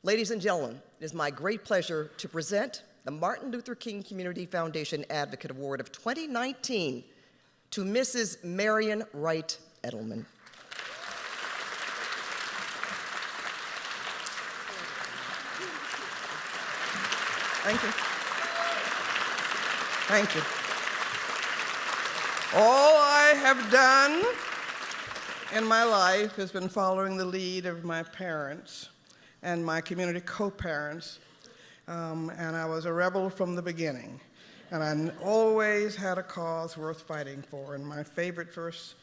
Ladies and gentlemen, it is my great pleasure to present the Martin Luther King Community Foundation Advocate Award of 2019 to Mrs. Marian Wright Edelman. Thank you. Thank you. All I have done in my life has been following the lead of my parents and my community co-parents, and I was a rebel from the beginning. And I always had a cause worth fighting for, and my favorite first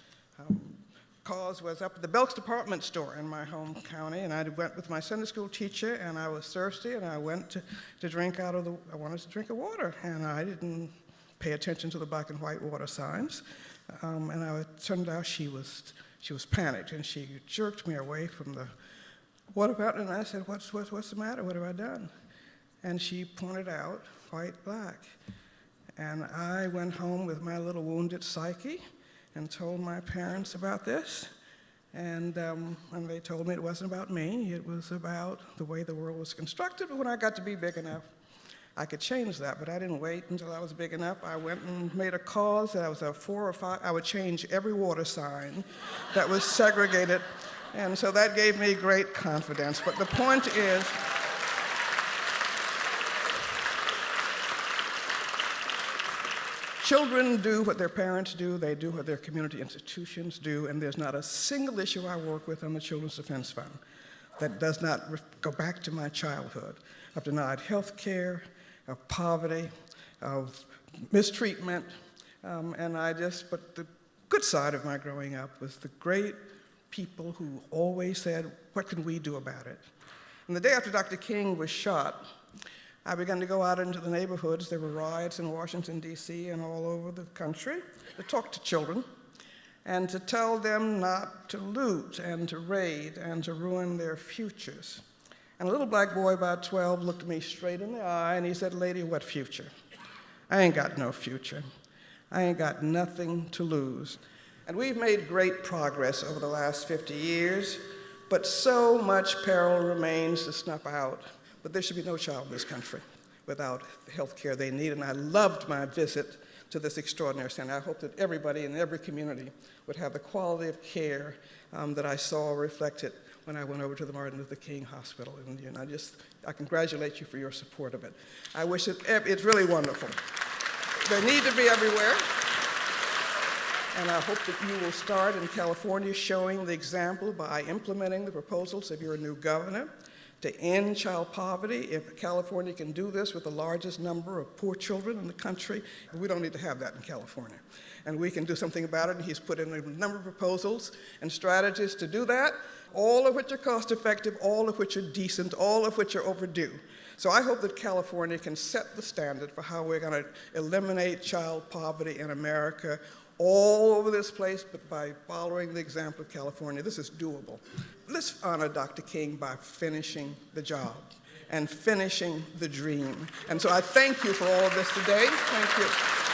cause was up at the Belk's department store in my home county, and I went with my Sunday school teacher, and I was thirsty, and I went to drink I wanted to drink water, and I didn't pay attention to the black and white water signs, and it turned out she was panicked, and she jerked me away from the water fountain, and I said, what's the matter? What have I done? And she pointed out white, black. And I went home with my little wounded psyche and told my parents about this. And they told me it wasn't about me, it was about the way the world was constructed. But when I got to be big enough, I could change that, but I didn't wait until I was big enough. I went and made a cause that I was a 4 or 5, I would change every water sign that was segregated. And so that gave me great confidence. But the point is, children do what their parents do, they do what their community institutions do, and there's not a single issue I work with on the Children's Defense Fund that does not go back to my childhood, of denied health care, of poverty, of mistreatment, but the good side of my growing up was the great people who always said, what can we do about it? And the day after Dr. King was shot, I began to go out into the neighborhoods. There were riots in Washington, D.C. and all over the country to talk to children and to tell them not to loot and to raid and to ruin their futures. And a little black boy about 12 looked me straight in the eye and he said, "Lady, what future? I ain't got no future. I ain't got nothing to lose." And we've made great progress over the last 50 years, but so much peril remains to snuff out. But there should be no child in this country without the health care they need. And I loved my visit to this extraordinary center. I hope that everybody in every community would have the quality of care that I saw reflected when I went over to the Martin Luther King Hospital. And I congratulate you for your support of it. I wish it's really wonderful. They need to be everywhere. And I hope that you will start in California showing the example by implementing the proposals of your new governor to end child poverty. If California can do this with the largest number of poor children in the country, we don't need to have that in California. And we can do something about it, and he's put in a number of proposals and strategies to do that, all of which are cost-effective, all of which are decent, all of which are overdue. So I hope that California can set the standard for how we're going to eliminate child poverty in America all over this place, but by following the example of California. This is doable. Let's honor Dr. King by finishing the job and finishing the dream. And so I thank you for all of this today. Thank you.